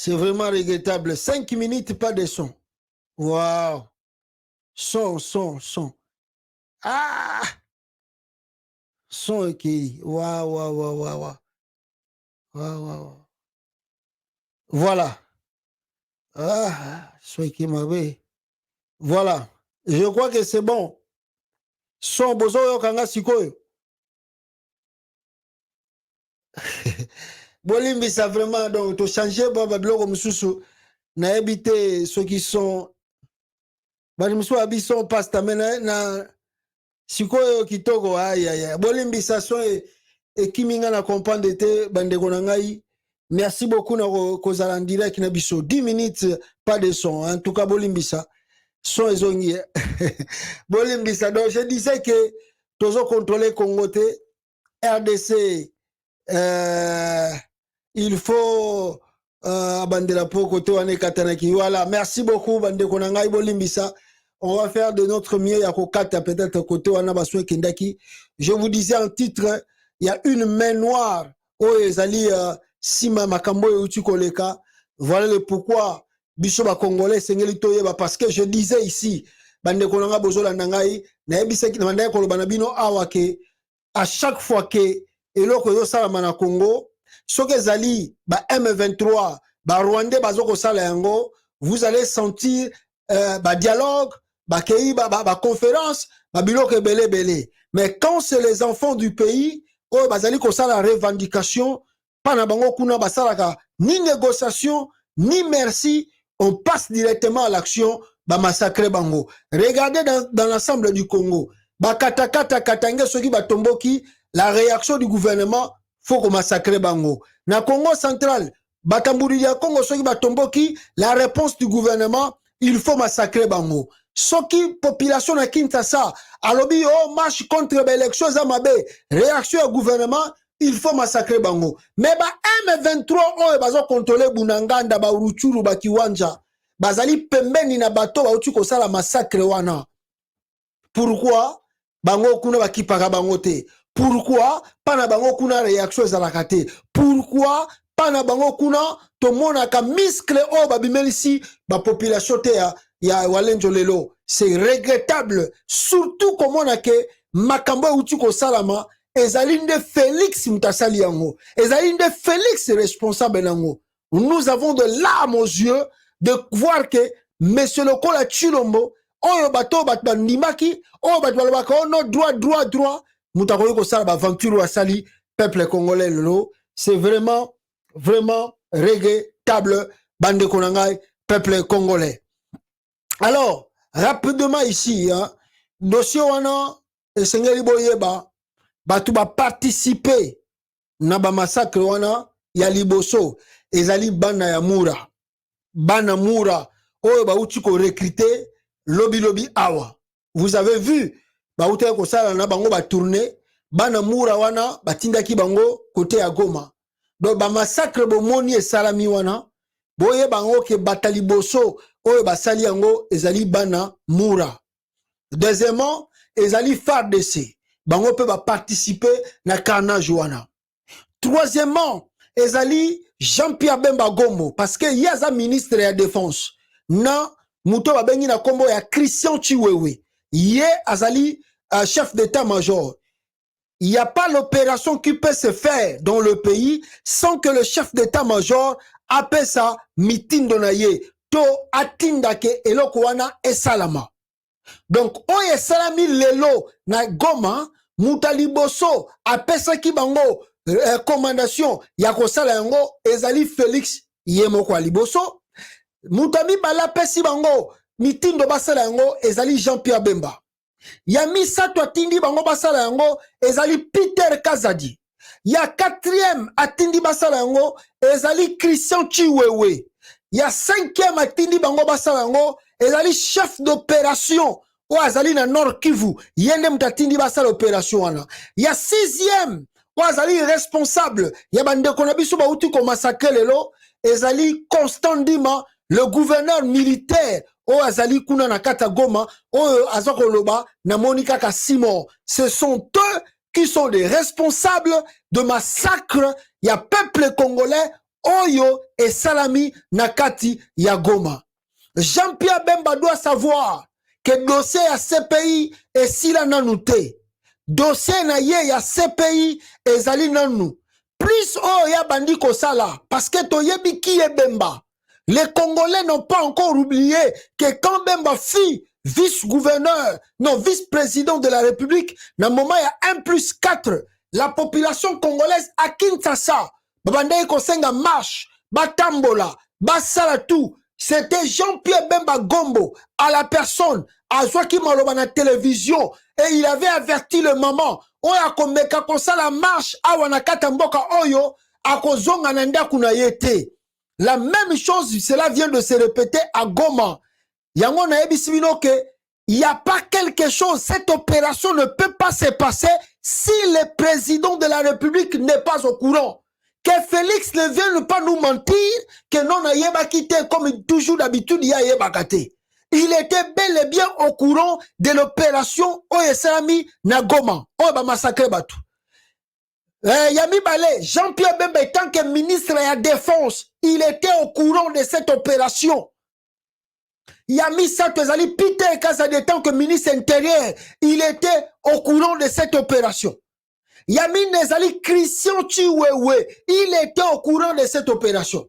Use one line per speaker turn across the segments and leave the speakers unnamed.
C'est vraiment regrettable. 5 minutes, pas de son. Waouh. Son. Ah! Son qui. Waouh. Voilà. Ah, son qui m'avait. Voilà. Je crois que c'est bon. Son bozo yo kanga sikoyo. Bolimbisa vraiment donc to changer baba biloko mususu na ebité ceux qui sont bali musu abiso pasta mena na sikoyo kitoko aïe bolimbisa so et kiminga na comprendre te bandeko na ngai. Merci beaucoup na kozala en direct na biso 10 minutes pas de son en tout cas bolimbisa son ezongi bolimbisa donc je disais que tozo contrôler Congo te RDC il faut abandela po côté wane katanaki. Voilà, merci beaucoup bandeko na ngai bolimbisa. On va faire de notre mieux ya kokata peut-être côté wana baswe kendaki. Je vous disais en titre, il y a une main noire o ezali sima makambo euti koleka. Voilà le pourquoi biso ba congolais sengeli toyeba parce que je disais ici bandeko na nga bozola na ngai na ebisaki na bandeko koloba na bino awa ke à chaque fois que eloko yo sala na Congo soki ezali ba M23 ba Rwandais bazoko sala yango, vous allez sentir ba dialogue ba kei ba conférence ba biloko belé. Mais quand c'est les enfants du pays oyo bazali ko sala revendication pa na bango kuna basalaka ni négociation ni merci, on passe directement à l'action ba massacrer bango. Regardez dans l'ensemble du Congo ba katanga soki ba tomboki, la réaction du gouvernement faut qu'on massacre bango. Na Congo central, batamburi ya Congo soki batomboki, la réponse du gouvernement, il faut massacrer bango. Soki population na Kinshasa, alobi oh marche contre l'élection zamabe, réaction au gouvernement, il faut massacrer bango. Mais ba M23 oh bazo contrôler Bunanganda ba Uruchuru ba Kiwanja, bazali pembeni na bato ba uti ko sala massacre wana. Pourquoi? Bango kuna bakipaka bango te. Pourquoi? Pana bango kuna réaction ezalaka te. Pourquoi? Pana bango kuna tomonaka miskle o babimelisi ba population te ya walenjo lelo. C'est regrettable. Surtout komona ke makambo euti ko salama ezali nde Félix mutasali yango. Ezali nde Félix responsable nango. Nous avons de larmes aux yeux de voir que Monsieur Lokola Chilombo oyo bato bandimaki oyo bato balobaka oh non droit mutakoyi kosala baventure asali peuple congolais lelo. C'est vraiment regrettable bandeko na ngai peuple congolais. Alors rapidement ici hein, dossier wana esengeli boyeba bato ba participer na ba massacre wana ya liboso ezali bana ya mura oyo bauti ko recruter lobi awa. Vous avez vu bauti ko sala na bango ba tourner bana mura wana batindaki bango côté ya Goma. Donc ba massacre bomoni esalami wana boye bango ke bataliboso oyo basali yango ezali bana mura. Deuxièmement, ezali FARDC bango pe ba participer na carnage wana. Troisièmement, ezali Jean-Pierre Bemba Gombo parce que yaza ministre ya défense na muto babengi na kombo ya Christian Chiwewe ye azali chef d'état-major. Il n'y a pas l'opération qui peut se faire dans le pays sans que le chef d'état-major appelle ça meeting donaye to atindake eloko wana esalama. Donc oye salami lelo na Goma mutaliboso apesa ki bango commandation ya kosala yango ezali Félix yemoko aliboso. Mutami bala pesi bango mitindo basala yango ezali Jean-Pierre Bemba. Ya misato atindi bango basala yango ezali Peter Kazadi. Ya quatrième atindi basala yango ezali Christian Chiwewe. Ya cinquième atindi bango basala yango ezali chef d'opération o azali na Nord Kivu yende mutatindi basala opération wana. Ya sixième o azali responsable ya bandeko na biso bauti ko massacre lelo ezali Constant Ndima, le gouverneur militaire o azali kuna na kata Goma o azako loba na Monica Kasimo. Ce sont eux qui sont des responsables de massacre ya peuple congolais oyo et salami nakati ya Goma. Jean-Pierre Bemba doit savoir que dossier à CPI et sila nanute. Dossier na ye ya CPI ezali nanu. Plus oh ya bandi kosala parce que toyebi qui est Bemba. Les Congolais n'ont pas encore oublié que quand Bemba fut vice-gouverneur, non, vice-président de la République, dans le moment il y a 1+4, la population congolaise à Kinshasa, Babandai Kosenga marche, Batambola, Basalatou, c'était Jean-Pierre Bemba Gombo à la personne, à Joaquim Maloba na télévision, et il avait averti le moment, oya komeka kosala marche, awana katamboka oyo, akozonga nanda kunayete. La même chose, cela vient de se répéter à Goma. Yango na ebisibino que il n'y a pas quelque chose, cette opération ne peut pas se passer si le président de la République n'est pas au courant. Que Félix ne vienne pas nous mentir, que non a yeba quitté comme toujours d'habitude, il y a yeba kate. Il était bel et bien au courant de l'opération Oyesalami na Goma. Oba massacre Batou. Yami Balé, Jean-Pierre Bemba, tant que ministre de la Défense, il était au courant de cette opération. Yami Satozali, Peter Kazade, tant que ministre intérieur, il était au courant de cette opération. Yami Nezali, Christian Chiwewe, il était au courant de cette opération.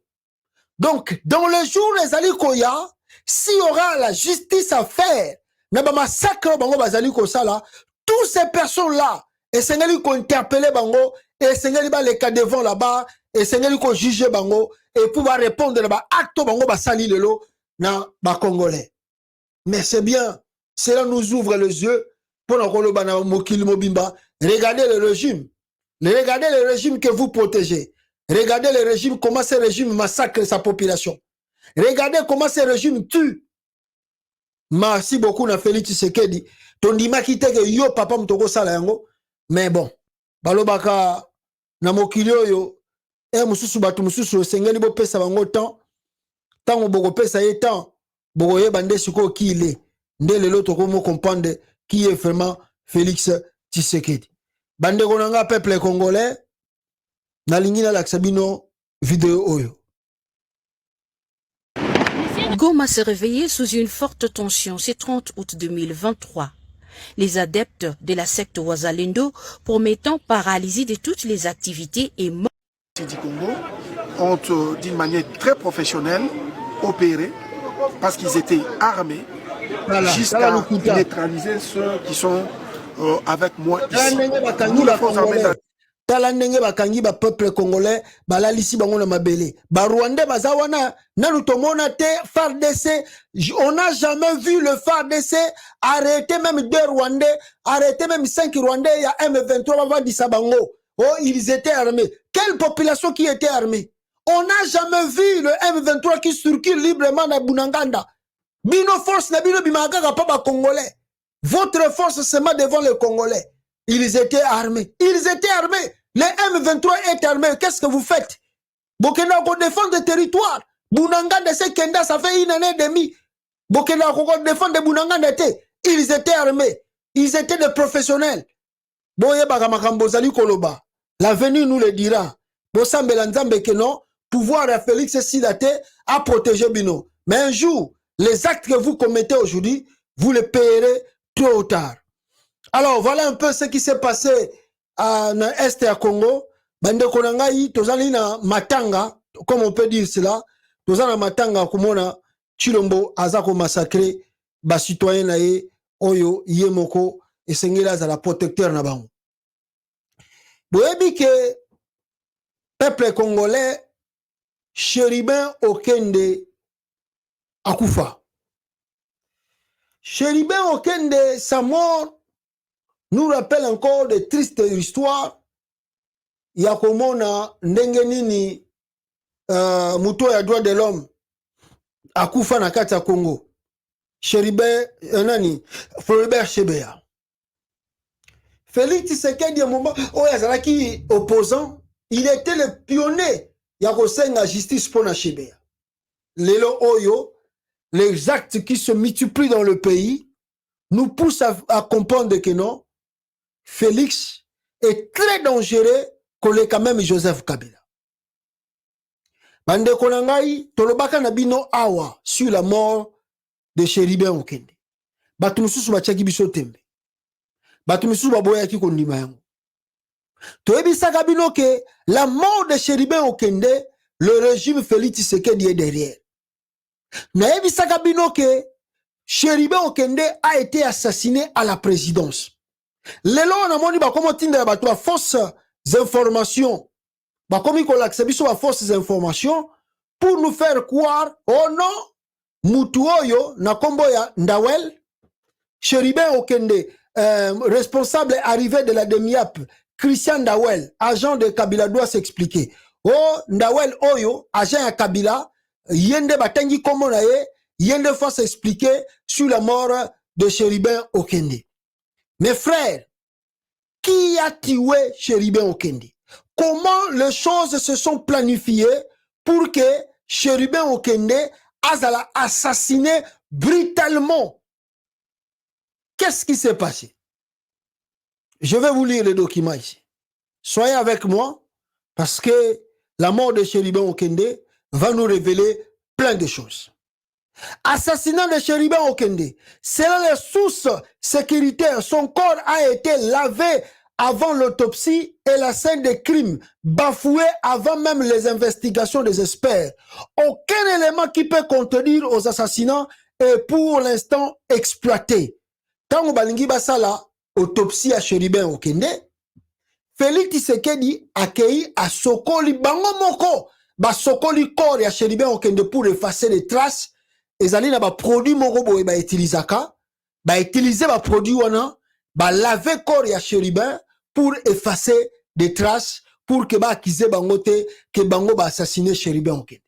Donc, dans le jour Nezali Koya, s'il y aura la justice à faire, Naba massacre Bango Bazali Kosala, toutes ces personnes-là, et Sénégal qu'on interpelle Bango, et Sénégal les cas devant là-bas, et Sénégal qu'on juge Bango, et pouvoir répondre là-bas, acte Bango Basali Lelo, na ba Congolais. Mais c'est bien, cela nous ouvre les yeux pour nous Mokili Mobimba. Regardez le régime. Regardez le régime que vous protégez. Regardez le régime, comment ce régime massacre sa population. Regardez comment ce régime tue. Merci beaucoup na Félix Tshisekedi. Ton dima ki te que yo papa mtoko sala yango. Mais bon, balobaka na mokili oyo e mususu batu mususu sengeli bo pesa bango temps. Tant boko pesa ye temps. Boko ye bande siko ki il est. Nde lelo toko mo comprendre qui est vraiment Félix Tshisekedi. Bande konanga peuple congolais na lingina la Sabino vidéo oyo.
Goma s'est réveillé sous une forte tension ce 30 août 2023. Les adeptes de la secte Wazalendo promettant paralysie de toutes les activités et morts
du Congo ont d'une manière très professionnelle opéré parce qu'ils étaient armés jusqu'à neutraliser ceux qui sont avec moi ici. Nous, la force armée
tala ndenge bakangi ba peuple congolais balalisi bango na mabele ba rwandais bazawana nanu tomona te FARDC. On n'a jamais vu le FARDC arrêter même 2 rwandais, arrêter même 5 rwandais. Il y a M23 va dire bango. Oh, ils étaient armés. Quelle population qui était armée? On n'a jamais vu le M23 qui circule librement dans Bunanganda. Bino force na bino bimagaga pa ba congolais. Votre force seulement devant les Congolais. Ils étaient armés. Ils étaient armés. Les M23 est armé. Qu'est-ce que vous faites? Burkina Faso défend des territoires. Bunanganda c'est Kenda, ça fait 1 année et demie. Burkina Faso défend des Bunanganda. Ils étaient armés. Ils étaient des professionnels. L'avenir nous le dira. Que non, pouvoir à Félix Sidate à protéger Bino. Mais un jour, les actes que vous commettez aujourd'hui, vous les payerez tôt ou tard. Alors, voilà un peu ce qui s'est passé à l'Est à Congo. Bande Konangaï, tozali na matanga, comme on peut dire cela, tozali na matanga kumona Chilombo azako massacré, ba citoyen na ye, oyo yemoko, et sengela za la protecteur na bango. Boyebi que peuple congolais, Chéribin Okende akufa. Chéribin Okende, sa mort nous rappelle encore de tristes histoires. Yakomona ndenge nini muto ya droit de l'homme akufa na kati ya Congo. Chéribin nani Floribert Chebeya. Félix Tshisekedi moment oyazalaki opposant, il était le pionnier ya kosenga justice pour na Chebeya. Lelo oyo, les actes qui se multiplient dans le pays nous poussent à comprendre que non, Félix est très dangereux que quand même Joseph Kabila. Bande konangai, tolobaka nabino awa sur la mort de Chéribin Okende. Batu mususu bachaki biso tembe. Batu mususu baboyaki kondima yango. Toyebisaka bino ke la mort de Chéribin Okende, le régime Félix Tshisekedi est derrière. Naebisaka bino ke Chéribin Okende a été assassiné à la présidence. Lelo on a moni bakomo tinda bato ba fausses informations. Bakomi ko lakse biso ba fausses informations pour nous faire croire oh non mutu oyo na kombo ya Ndawel Chéribin Okende responsable arrivé de la DEMIAP Christian Ndawel agent de Kabila doit s'expliquer. Oh Ndawel oyo agent ya Kabila yende batangi kombo na ye yende faut s'expliquer sur la mort de Chéribin Okende. Mes frères, qui a tué Chéribin Okende? Comment les choses se sont planifiées pour que Chéribin Okende a assassiné brutalement? Qu'est-ce qui s'est passé? Je vais vous lire le document ici. Soyez avec moi parce que la mort de Chéribin Okende va nous révéler plein de choses. Assassinat de Chéribin Okende. Selon les sources sécuritaires, son corps a été lavé avant l'autopsie et la scène des crimes bafouée avant même les investigations des experts. Aucun élément qui peut contenir aux assassinats est pour l'instant exploité. Tango balingi basala autopsie à Chéribin Okende, Félix Tshisekedi accueilli à Sokoli bango moko, ba Sokoli corps ya Chéribin Okende pour effacer les traces. Ezali na ba produit moko boye ba utilisaka, ba utiliser ba produit wana, ba laver corps ya Chéribin pour effacer des traces pour que ba accuser bango te que bango ba assassiner Chéribin Okende.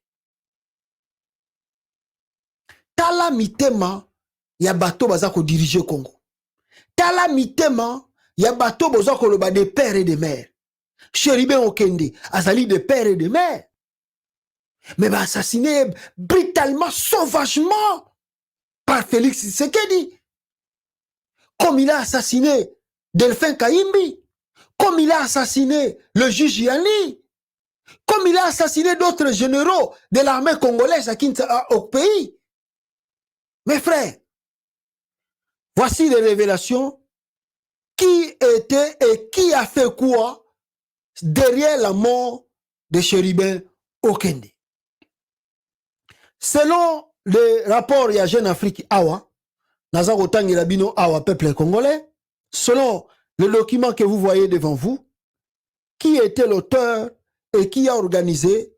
Tala mitema ya bato baza ko diriger Congo. Tala mitema ya bato boza ko loba de père et de mère. Chéribin Okende azali de père et de mère. Mais va assassiné brutalement, sauvagement par Félix Tshisekedi. Comme il a assassiné Delphin Kayimbi, comme il a assassiné le juge Yani, comme il a assassiné d'autres généraux de l'armée congolaise au pays. Mes frères, voici les révélations. Qui était et qui a fait quoi derrière la mort de Chéribin Okende? Selon le rapport ya Jeune Afrique Awa, Naza Rotangi Labino Awa, peuple congolais, selon le document que vous voyez devant vous, qui était l'auteur et qui a organisé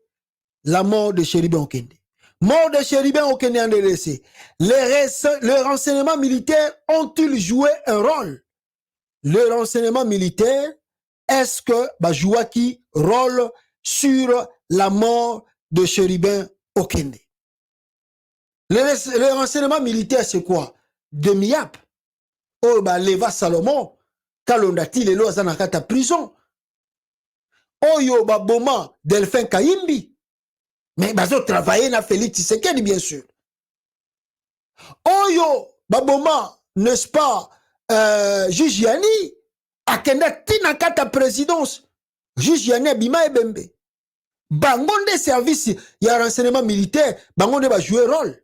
la mort de Chéribin Okende? Mort de Chéribin Okende en RDC. Les renseignements militaires ont-ils joué un rôle? Le renseignement militaire, est-ce que joue qui rôle sur la mort de Chéribin Okende? Le renseignement militaire, c'est quoi? DEMIAP. Oh, Leva Salomon, Kalondati, les lois Zanakata prison. Oh, yo, Boma, Delphin Kayimbi. Mais, bazo travailler na Félix Tshisekedi, bien sûr. Oh, yo, Boma, n'est-ce pas, juge Yani, Akenda Tinakata présidence. Juge Yani, Bima et Bembe. Bangonde service, il y a un renseignement militaire, Bangonde va jouer rôle.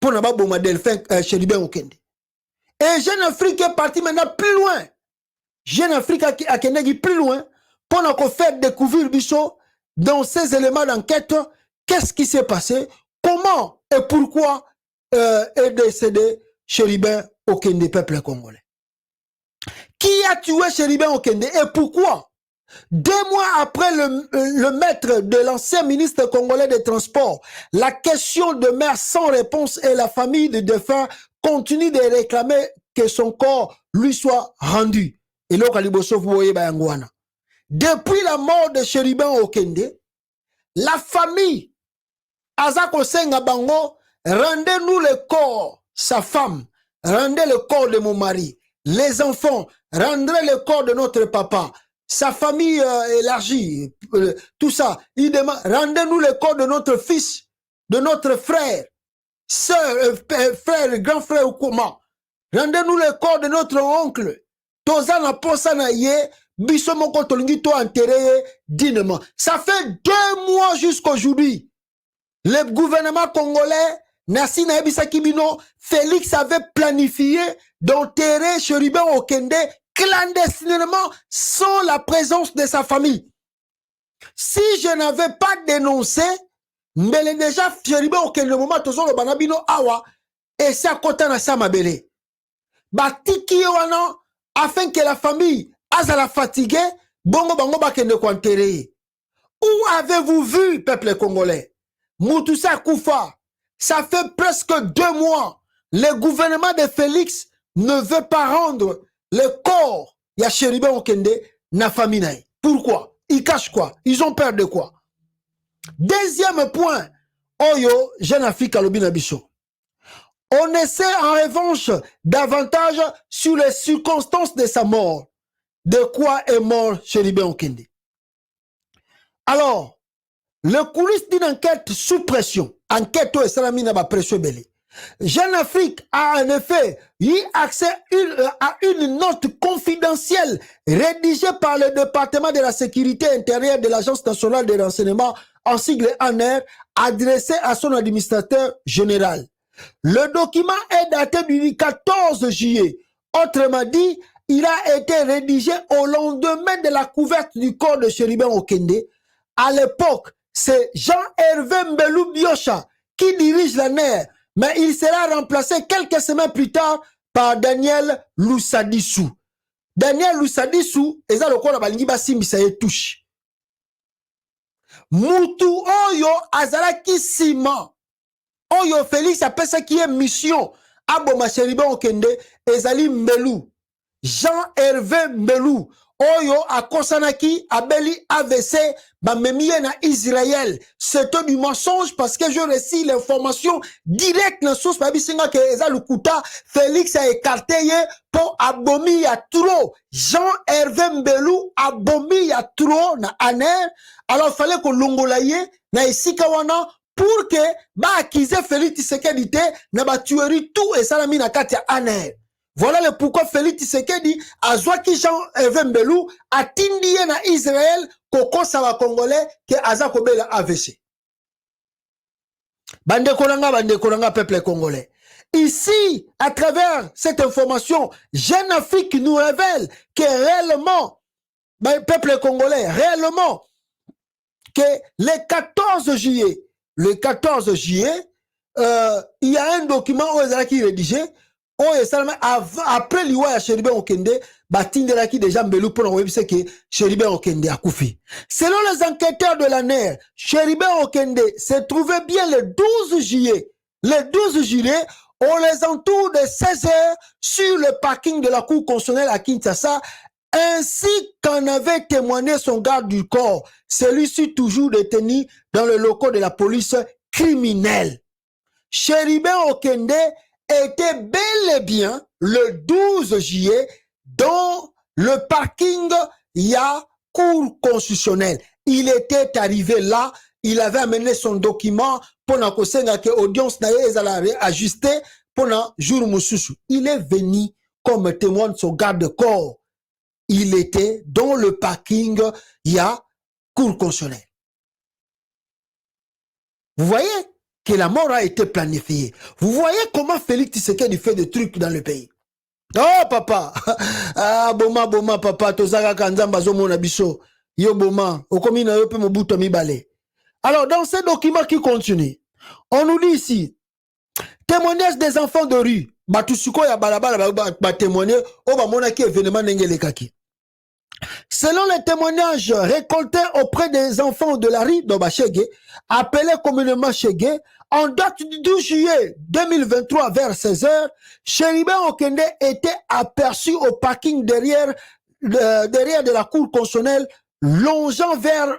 Pour ne pas bomber Delphin Chéribin Okende. Et Jeune Afrique est parti maintenant plus loin. Jeune Afrique a plus loin pour nous faire découvrir Bichot dans ces éléments d'enquête. Qu'est-ce qui s'est passé? Comment et pourquoi est décédé Chéribin Okende, peuple congolais? Qui a tué Chéribin Okende et pourquoi? 2 mois après le maître de l'ancien ministre congolais des Transports, la question demeure sans réponse et la famille de défunt continue de réclamer que son corps lui soit rendu. Et là, depuis la mort de Chéribin Okende, la famille Azako Senga Bango, rendez-nous le corps, sa femme, rendez le corps de mon mari, les enfants, rendez le corps de notre papa, sa famille élargie, tout ça. Il demande, rendez-nous le corps de notre fils, de notre frère, soeur, frère, grand frère ou comment. Rendez-nous le corps de notre oncle. Tozana posana ye, biso moko tolingi to enterrer dignement. Ça fait 2 mois jusqu'aujourd'hui. Le gouvernement congolais, Nassi Naebisa Kibino, Félix avait planifié d'enterrer Chérubin Okende clandestinement sans la présence de sa famille. Si je n'avais pas dénoncé, mais déjà Chérubin Okende, le moment où le banabino awa, et ça kota na sa mabele. Batiki wana, afin que la famille, azala fatigué, bongo bango bakende ko enterrer. Où avez-vous vu, peuple congolais? Moutoussa Koufa, ça fait presque 2 mois. Le gouvernement de Félix ne veut pas rendre le corps ya Chérubin Okende na famille. Pourquoi? Ils cachent quoi? Ils ont peur de quoi? Deuxième point, Oyo, Jeune Afrique Alobina Bicho. On essaie en revanche davantage sur les circonstances de sa mort. De quoi est mort Chérubin Okende? Alors, le coulisses d'une enquête sous pression, enquête où Salamina va pression belé. Jeune Afrique a en effet eu accès à une note confidentielle rédigée par le département de la sécurité intérieure de l'Agence nationale de renseignement, en sigle ANR, adressée à son administrateur général. Le document est daté du 14 juillet. Autrement dit, il a été rédigé au lendemain de la couverte du corps de Chérubin Okende. À l'époque, c'est Jean-Hervé Mbelou Biocha qui dirige l'ANR, mais il sera remplacé quelques semaines plus tard par Daniel Loussadissou. Daniel Loussadissou, et ça le corps de Balingi Bassimbi, ça y touche. Moutou Oyo Azalaki Sima. Oyo Félix appelle ça qui est mission. Aboma Chérubin Okende, Ezali Mbelou. Jean-Hervé Mbelou. Oyo Akosanaki, Abeli AVC, Bamemie na Israël. C'est du mensonge parce que je récite l'information directe dans la source. Babisinga que Eza Lukuta, Félix a écarté pour abomi ya trop. Jean-Hervé Mbelou abomi ya trop na aner. Alors fallait que l'ongolaye na isikawana pour que ba acquise Félix Tshisekedi na ba tuerie tout et salami na kati ya aner. Voilà le pourquoi Félix Tshisekedi a Zouaki Jean-Hervé Mbelou a tindié na Israël koko sawa congolais que aza kobela AVC. Bande kolanga peuple congolais. Ici, à travers cette information, Jeune Afrique nous révèle que réellement, peuple congolais, réellement, que le 14 juillet, il y a un document où ils qui rédigé. Après l'Iwa ya Chérubin Okende, Batindelaki déjà Mbelou pour nous dire que Chérubin Okende a koufi. Selon les enquêteurs de la NER, Chérubin Okende se trouvait bien le 12 juillet. Le 12 juillet, on les entoure de 16 heures sur le parking de la Cour constitutionnelle à Kinshasa, ainsi qu'en avait témoigné son garde du corps, celui-ci toujours détenu dans le local de la police criminelle. Chérubin Okende était bel et bien le 12 juillet dans le parking ya Cour constitutionnelle. Il était arrivé là, il avait amené son document pour que l'audience n'ait ajusté pour jour Moussousou. Il est venu comme témoin de son garde-corps. Il était dans le parking ya Cour constitutionnelle. Vous voyez que la mort a été planifiée. Vous voyez comment Félix Tshisekedi fait des trucs dans le pays. Oh papa, ah boma papa, tozaka kanzamba zomo na biso, yo boma, okomi na yo pe mobuto mibale. Alors dans ce document qui continue, on nous dit ici, témoignage des enfants de rue, batusuko ya balabala ba témoigner, o ba mona ki événement nengele kaki. Selon les témoignages récoltés auprès des enfants de la rue d'Obachege, appelés communément Chege, en date du 12 juillet 2023 vers 16h, Chérubin Okende était aperçu au parking derrière de la cour constitutionnelle, longeant vers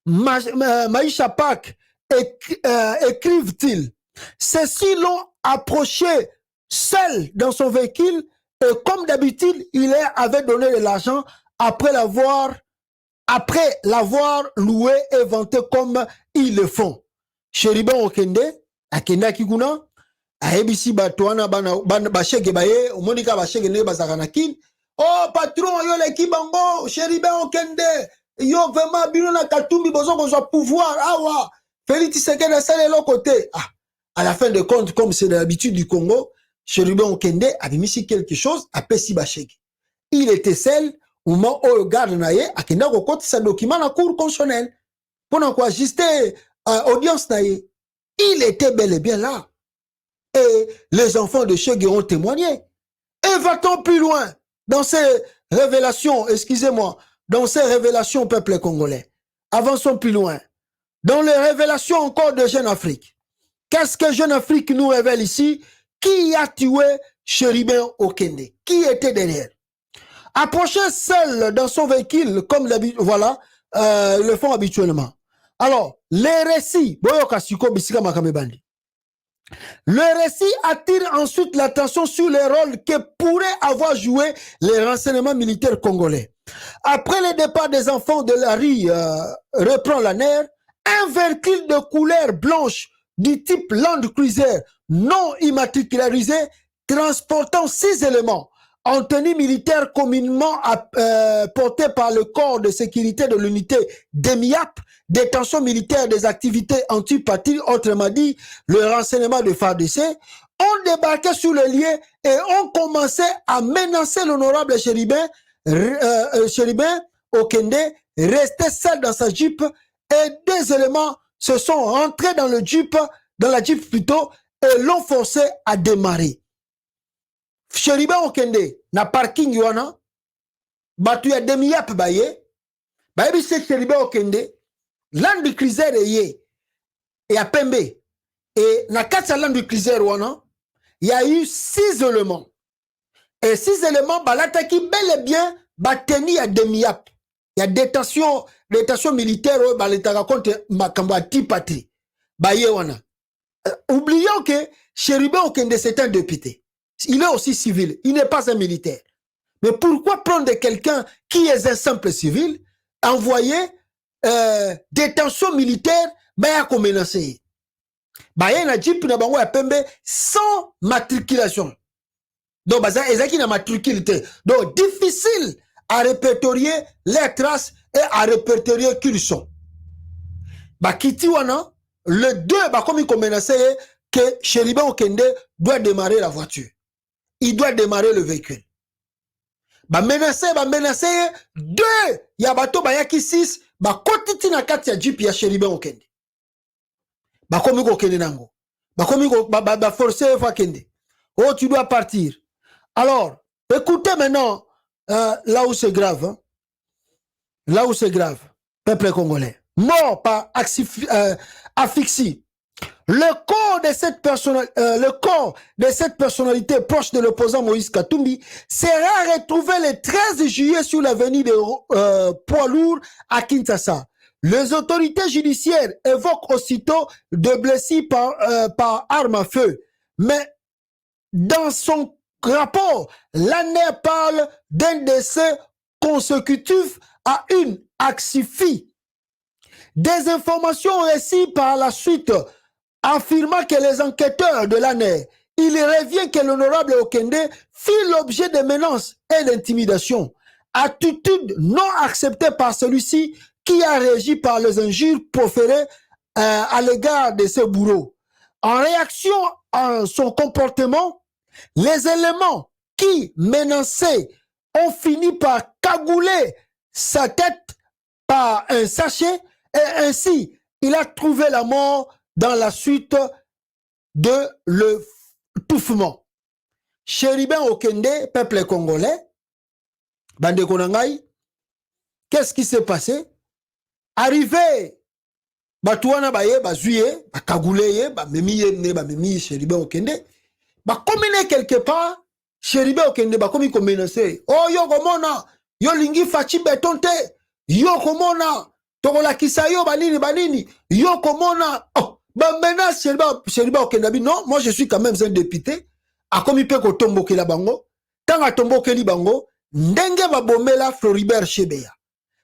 Maïcha Park, écrivent-ils. Ceux-ci l'ont approché seul dans son véhicule et comme d'habitude, il avait donné de l'argent après l'avoir loué et vanté comme ils le font. Chérubin Okende, akenda kikuna, aebisi batoana bashege baye, omonika bashege ne bazakanakin, Oh, patron, yo l'équipe bango, Chéribin Okende, yo vraiment, bino na Katumbi, besoin qu'on soit pouvoir, awa, Félix Tshisekedi, ça de l'autre côté. Ah, à la fin de compte, comme c'est l'habitude du Congo, Chéribin Okende avait mis ici quelque chose à Pessi Bachek. Il était seul, au moment où le garde naïe, à Kenda Kokoti, sa document en cour constitutionnelle, pour enregistrer audience naïe. Il était bel et bien là. Et les enfants de Cheikh ont témoigné. Et va-t-on plus loin dans ces révélations, excusez-moi, dans ces révélations peuple congolais. Avançons plus loin. Dans les révélations encore de Jeune Afrique. Qu'est-ce que Jeune Afrique nous révèle ici? Qui a tué Chéribin Okende? Qui était derrière? Approché seul dans son véhicule, comme voilà, le font habituellement. Alors, les récits, le récit attire ensuite l'attention sur les rôles que pourraient avoir joué les renseignements militaires congolais. Après le départ des enfants de la rue, reprend la nerf, un véhicule de couleur blanche du type Land Cruiser non immatricularisé transportant 6 éléments en tenue militaire communément porté par le corps de sécurité de l'unité DEMIAP, détention militaire des activités antipatrie, autrement dit, le renseignement de FARDC, ont débarqué sur le lieu et ont commencé à menacer l'honorable Chéribin Okende, resté seul dans sa jeep, et des éléments se sont rentrés dans le jeep, dans la jeep plutôt, et l'ont forcé à démarrer. Chéribin Okende, na parking wana, batu ya DEMIAP baye, baye bise Chéribin Okende, Land Cruiser eye, et à Pembe, et na katsa Land Cruiser wana, il y a eu 6 éléments. Et 6 éléments, balataki bel et bien, bateni à DEMIAP. Il y a détention militaire, balataka contre Makamba Tipatri. Baye wana. Oublions que Chéribin Okende, c'est un député. Il est aussi civil, il n'est pas un militaire. Mais pourquoi prendre quelqu'un qui est un simple civil, envoyer détention militaire, baya ko menacer. Baya na jeep na bango ya Pembe sans matriculation. Donc baza ezaki na matriculité. Donc difficile à répertorier les traces et à répertorier qui ils sont. Ba kiti wana le 2 ba comme il menacer que Chéribin Okende doit démarrer la voiture. Il doit démarrer le véhicule. Ba menacer 2 ya bato bayaki 6 ba kotiti na kati ya jeep ya Chéribin Okende. Ba komi ko kende nango. Ba komi ko ba forcer fa kende. Oh, tu dois partir. Alors, écoutez maintenant là où c'est grave. Hein? Là où c'est grave. Peuple congolais. Mort par asphyxie. Le corps de cette personnalité proche de l'opposant Moïse Katumbi sera retrouvé le 13 juillet sur l'avenue de Poids Lourd à Kinshasa. Les autorités judiciaires évoquent aussitôt de blessés par arme à feu. Mais dans son rapport, l'ANER parle d'un décès consécutif à une asphyxie. Des informations reçues par la suite affirmant que les enquêteurs de l'ANER, il revient que l'honorable Okende fit l'objet de menaces et d'intimidation, attitude non acceptée par celui-ci qui a réagi par les injures proférées à l'égard de ce bourreau. En réaction à son comportement, les éléments qui menaçaient ont fini par cagouler sa tête par un sachet et ainsi il a trouvé la mort dans la suite de l'étouffement. Chéribin Okende, peuple congolais, Bande Konangai, qu'est-ce qui s'est passé? Arrivé, Batouana Baye, Bazuye, Bakagouleye, Bamemi, Chéribin Okende, Bakomine quelque part, Chéribin Okende, Bakomi ko menacé. Oh, yo komona, yo lingi fachi betonte, yo komona, tokola kisayo banini, yo komona, oh, menace Chéribin Okende, non, moi je suis quand même un député, a komi pe ko tomboke la bango, tanga tomboke li bango, ndenge babomela Floribert Chebeya.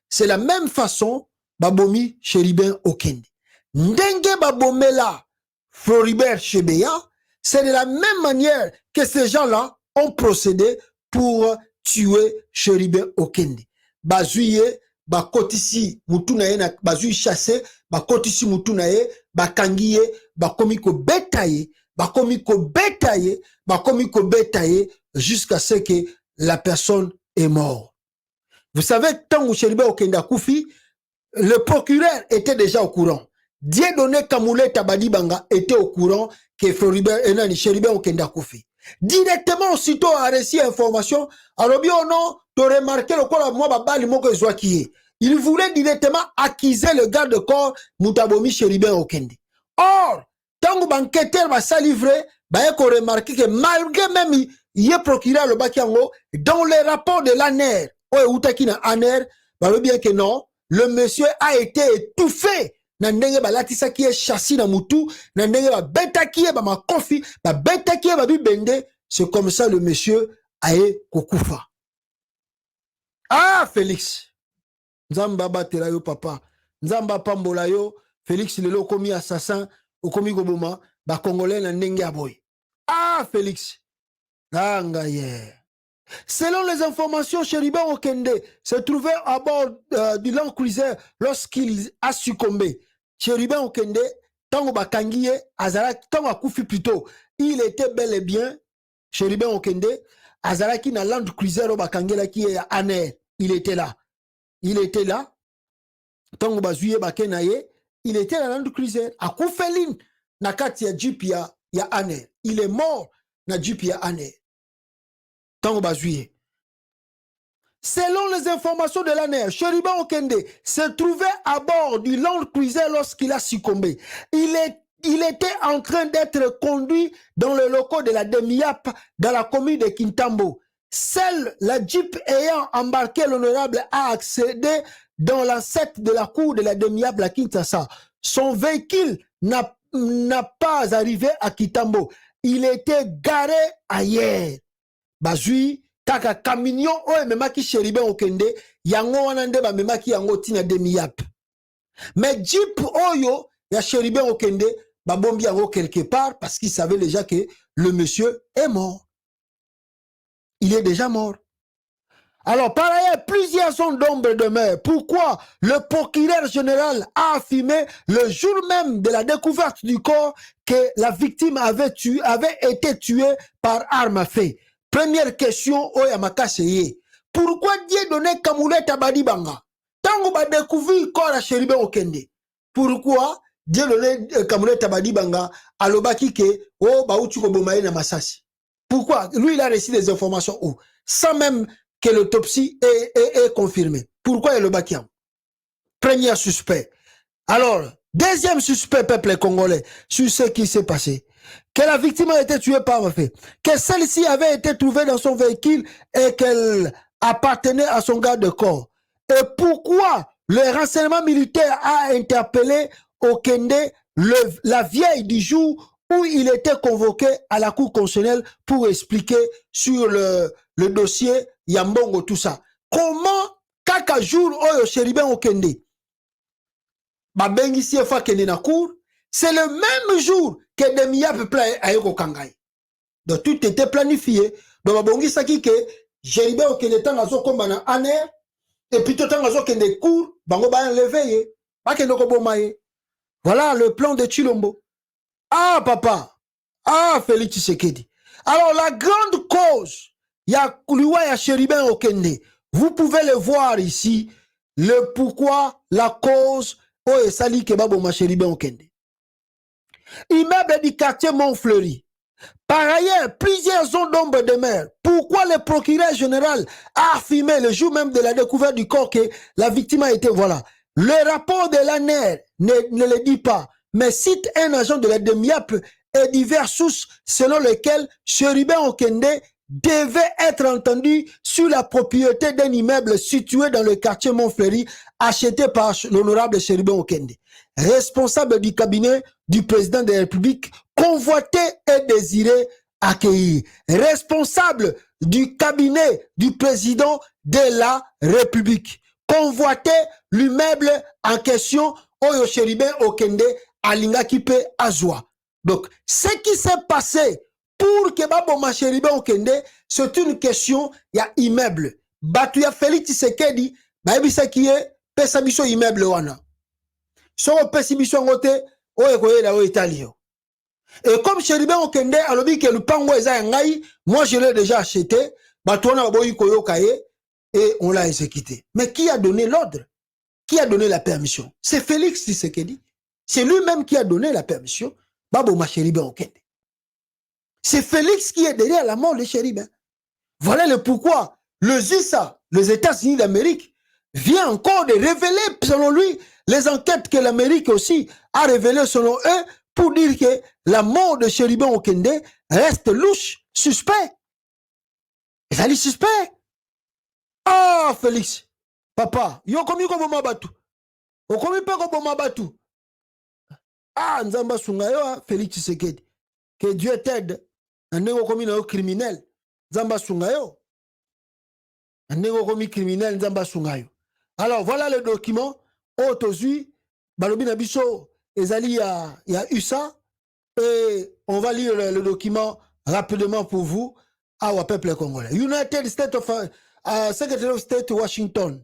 C'est la même façon, babomi Chéribin Okende. Ndenge babomela Floribert Chebeya, c'est de la même manière que ces gens-là ont procédé pour tuer Chérubin Okende. Bazuye, bakotisi mutunaye na bazuye chassé, bakotisi mutunaye, bakangiye, bakomiko betaye, jusqu'à ce que la personne est morte. Vous savez, tant que Chérubin Okende a koufi, le procureur était déjà au courant. Dieudonné Kamoulé Tabadibanga était au courant que Chérubin Okende a koufi. Directement, aussitôt a reçu information, alors bien non, tu as remarqué le corps à moi, il voulait directement accuser le garde-corps Moutabomi Chérubin Okende. Or, tant que banqueteur va s'alivrer, il a remarqué que malgré même il est procureur le Bakiango, dans les rapports de l'ANER, bien que non, le monsieur a été étouffé. Nandenge ba latisa ki e chassi na mutu, nandenge ba beta ki e ba makofi, ba beta ki e ba bibende, c'est comme ça le monsieur a été kokufa. Ah, Félix. Nzamba batela yo papa. Nzamba pambola yo, Félix lelo komi assassin, okomi goboma, ba congolais na ndenge aboy. Ah, Félix. Nanga yeah. Selon les informations, Chérubin Okende se trouvait à bord du Land Cruiser lorsqu'il a succombé. Chérubin Okende, tango bakangiye, azara, tango akufi plutôt, il était bel et bien, Chérubin Okende, azaraki na Land Cruiser bakangela ki ya Aner, il était là. Tango bazuye bakenaye, il était dans Land Cruiser, akufelin, na kati ya Jeep ya Aner. Il est mort na Jeep ya Aner. Tango bazuye. Selon les informations de l'ANER, Chérubin Okende se trouvait à bord du Land Cruiser lorsqu'il a succombé. Il était en train d'être conduit dans le locaux de la DEMIAP dans la commune de Kintambo. Seule la Jeep ayant embarqué l'honorable a accédé dans l'ancêtre de la cour de la DEMIAP à Kinshasa. Son véhicule n'a pas arrivé à Kintambo. Il était garé ailleurs. Bazui kaka camion oye memaki Chérubin Okende yango wanande ba memaki yango tina DEMIAP. Mais Jeep oyo ya Chérubin Okende ba bombi yango quelque part parce qu'il savait déjà que le monsieur est mort. Il est déjà mort. Alors par ailleurs, plusieurs zones d'ombre demeurent. Pourquoi le procureur général a affirmé le jour même de la découverte du corps que la victime avait été tuée par arme à feu? Première question, oya makaseye. Pourquoi Dieudonné Kamoulé Tabadibanga? Tango ba découvrir corps à Chérubin Okende. Pourquoi Dieudonné Kamoulé Tabadibanga alobaki ke o ba utu ko bomaye na masasi? Pourquoi? Lui il a reçu des informations où sans même que l'autopsie est confirmée. Pourquoi il alobaki? Premier suspect. Alors, deuxième suspect, peuple congolais, sur ce qui s'est passé. Que la victime a été tuée par fait, que celle-ci avait été trouvée dans son véhicule et qu'elle appartenait à son garde-corps. Et pourquoi le renseignement militaire a interpellé Okende la vieille du jour où il était convoqué à la cour constitutionnelle pour expliquer sur le dossier Yambongo, tout ça. Comment, kaka jour oyo Chérubin Okende babengi siefa kende na cour, c'est le même jour que DEMIAP ayoko kangai. Donc tout était planifié. Donc babongi saki ke Chérubin Okende tanga zo komba na Aner et puis tanga zo kende cour bango ba enlever ba kende ko bomaye. Voilà le plan de Chilombo. Ah papa, ah Félix Tshisekedi. Alors la grande cause ya kuliwa ya Chérubin Okende, vous pouvez le voir ici, le pourquoi, la cause oye sali kebabo ma Chérubin Okende. Immeuble du quartier Montfleury. Par ailleurs, plusieurs zones d'ombre demeurent. Pourquoi le procureur général a affirmé le jour même de la découverte du corps que la victime a été, voilà. Le rapport de l'ANER ne le dit pas, mais cite un agent de la DEMIAP et diverses sources selon lesquelles Chérubin Okende devait être entendu sur la propriété d'un immeuble situé dans le quartier Montfleury acheté par l'honorable Chérubin Okende, responsable du cabinet du président de la République, convoité et désiré accueillir. Responsable du cabinet du président de la République, convoité l'immeuble en question, Oyo Chérubin Okende, Alinga Kipe Azwa. Donc, ce qui s'est passé pour que baboma Chéribin Okende, c'est une question, il y a immeuble. Batu ya Félix Tshisekedi, baebisa qui est, pesa biso immeuble wana. So pesi biso ngote, oye koye la o italio. Et comme Chéribin Okende, alobi que le pango eza ngai, moi je l'ai déjà acheté, batu wana boyi koyo kaye, et on l'a exécuté. Mais qui a donné l'ordre? Qui a donné la permission? C'est Félix Tshisekedi. C'est lui-même qui a donné la permission. Baboma Chéribin Okende. C'est Félix qui est derrière la mort de Chéribin. Voilà le pourquoi le ZISA, les États-Unis d'Amérique, vient encore de révéler, selon lui, les enquêtes que l'Amérique aussi a révélées selon eux, pour dire que la mort de Chéribin Okende reste louche, suspect. Ils allaient suspect. Ah, Félix, papa, yo komi ko boma batu. O komi pe ko boma batu. Ah, nzamba sungayo, Félix Tshisekedi. Que Dieu t'aide. Ndeko komi na yo criminel. Nzamba sungayo. Ndeko komi criminel, nzamba sungayo. Alors, voilà le document. Otozui, balobi na biso, ezali ya USA. Et on va lire le document rapidement pour vous. Ah, au peuple congolais. United States of Secretary of State, Washington.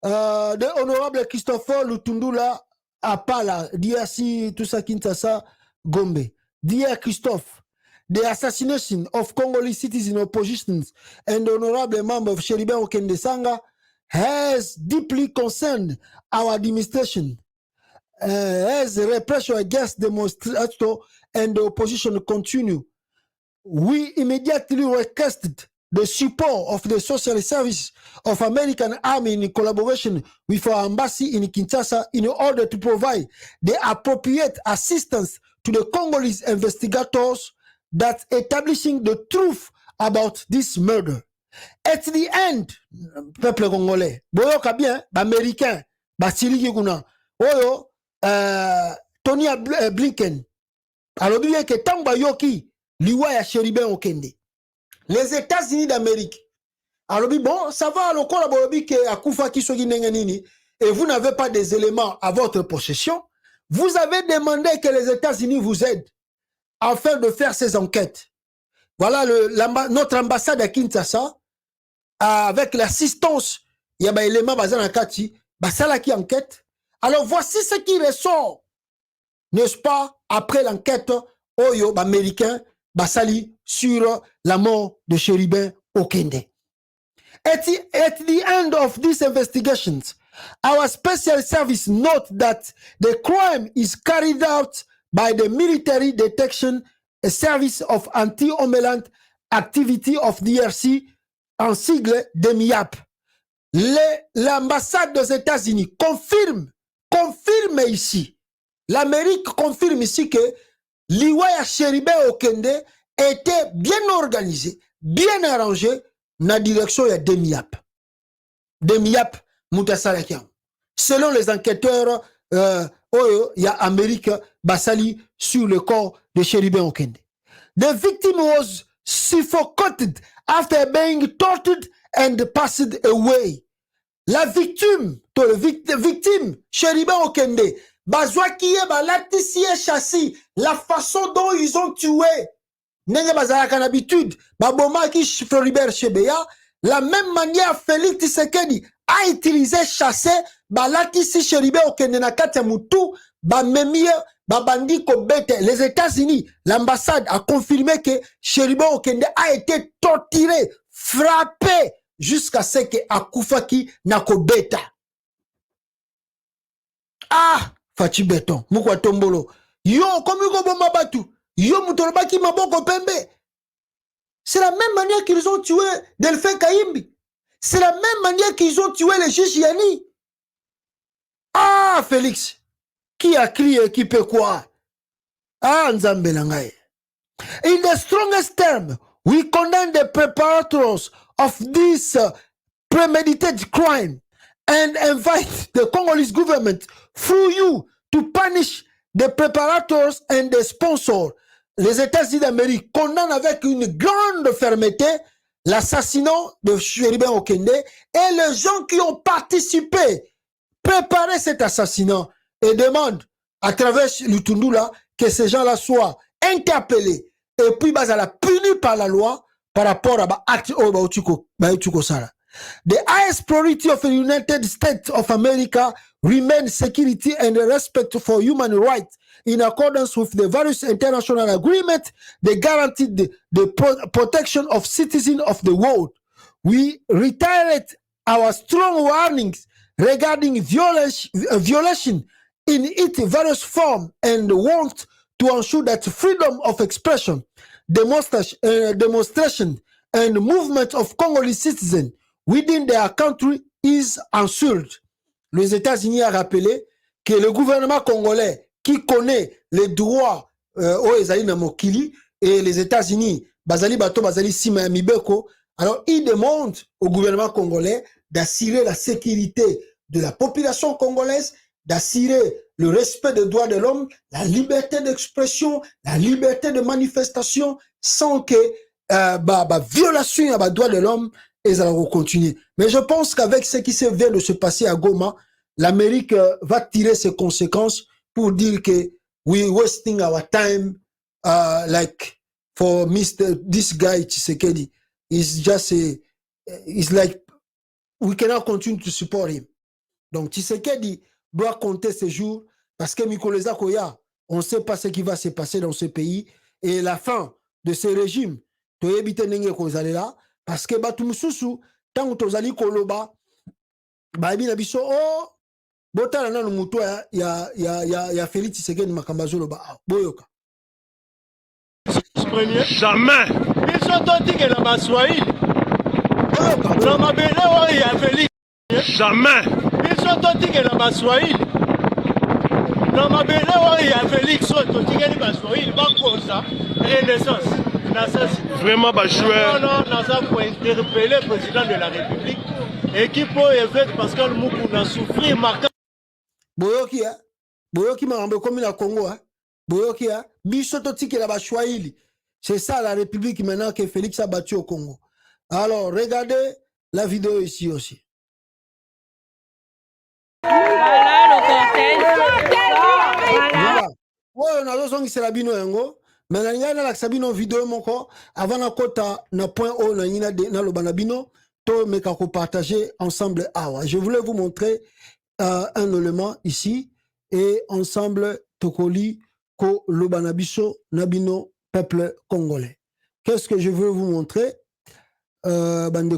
The Honorable Christopher Lutundula Apala, DRC, tout ça, Kinshasa, Gombe. Dear Christophe, the assassination of Congolese citizens oppositions and the honorable member of Chéribin Okende Sanga has deeply concerned our administration. As repression against demonstrators and the opposition continue, we immediately requested the support of the Social Service of American Army in collaboration with our embassy in Kinshasa in order to provide the appropriate assistance to the Congolese investigators that establishing the truth about this murder. At the end, peuple congolais, boyoka bien, américain, basiliki kuna, oyo, Tony Blinken, alobi bien que tamba yoki, liwa ya Chéribin Okende. Les États-Unis d'Amérique. Alors, bon, ça va, le collaborer que Akoufa qui et vous n'avez pas des éléments à votre possession. Vous avez demandé que les États-Unis vous aident afin de faire ces enquêtes. Voilà notre ambassade à Kinshasa, avec l'assistance, il y a des éléments basés Kati, basala qui enquête. Alors, voici ce qui ressort, n'est-ce pas, après l'enquête, Oyo, américain, basali, sur la mort de Chéribin Okende. At the end of these investigations, our special service note that the crime is carried out by the Military Detection Service of Anti-Homeland Activity of DRC, en sigle DEMIAP. L'ambassade des États-Unis confirme ici, l'Amérique confirme ici que l'Iwaya Chéribin Okende était bien organisé, bien arrangé dans la direction de DEMIAP. DEMIAP, Moutasalakiam. Selon les enquêteurs, il y a Amérique Basali sur le corps de Chéribin Okende. The victim was suffocated after being tortured and passed away. La victime, Chéribin Okende, Bazouakiye Balatisie Chassi, la façon dont ils ont tué, Nenge Bazalaka d'habitude, Baboma qui Floribert Chebeya, la même manière Félix Tshisekedi a utilisé chassé, Balatisi Chéribin Okende na kati mutu, Bamemie, Babandi Kobete. Les États-Unis, l'ambassade a confirmé que Chéribin Okende a été torturé, frappé, jusqu'à ce que Akufaki Nakobeta. Ah! Fati Beton, Moukwa Tombolo. Yo, comme Hugo Bomabatu. Yo, Moutolbaki Maboko Pembe. C'est la même manière qu'ils ont tué Delphin Kaimbi. C'est la même manière qu'ils ont tué les juges Yani. Ah, Félix. Qui a crié, qui peut quoi? Ah, Nzambe Langaye. In the strongest term, we condemn the preparators of this premeditated crime and invite the Congolese government through you to punish the preparators and the sponsors. Les États-Unis d'Amérique condamnent avec une grande fermeté l'assassinat de Chéribin Okende et les gens qui ont participé, préparé cet assassinat et demandent à travers Lutundula que ces gens-là soient interpellés et puis bazala puni par la loi par rapport à ba acte o ba utuko sala. The highest priority of the United States of America remains security and respect for human rights in accordance with the various international agreements that guarantee the protection of citizens of the world. We reiterate our strong warnings regarding violation in its various forms and want to ensure that freedom of expression, demonstration and movement of Congolese citizens within their country is ensured. Les États-Unis ont rappelé que le gouvernement congolais qui connaît les droits aux Ezaïna Mokili et les États-Unis, Bazali Bato, Bazali Sima Mibeko, alors il demande au gouvernement congolais d'assurer la sécurité de la population congolaise, d'assurer le respect des droits de l'homme, la liberté d'expression, la liberté de manifestation, sans que violation des droits de l'homme et ça va continuer. Mais je pense qu'avec ce qui vient de se passer à Goma, l'Amérique va tirer ses conséquences pour dire que we wasting our time like for this guy Tshisekedi. It's just it's like we cannot continue to support him. Donc Tshisekedi doit compter ses jours parce que Mikoleza Koya, on ne sait pas ce qui va se passer dans ce pays et la fin de ce régime. To éviter nenge kozale là parce que batu mususu tango tozali koloba ba bi na biso oh botala na mutu ya Félix Tshisekedi makambazolo ba boyoka
jamais biso totike na baswahili na mabele wa ya Félix jamais biso totike na baswahili na mabele wa ya Félix totike na baswahili bakosa renaissance. Vraiment,
non, pour interpeller le président de la République et qui peut éviter Pascal Moukouna souffrir marquant.
Boyoki, Boyoki m'a comme la Congo, Boyoki, Bisoto Tiki la Bachouaïli. C'est ça la République maintenant que Félix a battu au Congo. Alors, regardez la vidéo ici aussi.
Voilà le cortège.
Voilà. Ouais, on a besoin que c'est la bino yango. Mais il y a la sabino vidéo moko avant na kota na point o na yina de na lobana bino to meka ko partager ensemble awa. Je voulais vous montrer un élément ici et ensemble tokoli ko lobana biso na bino peuple congolais. Qu'est-ce que je veux vous montrer bande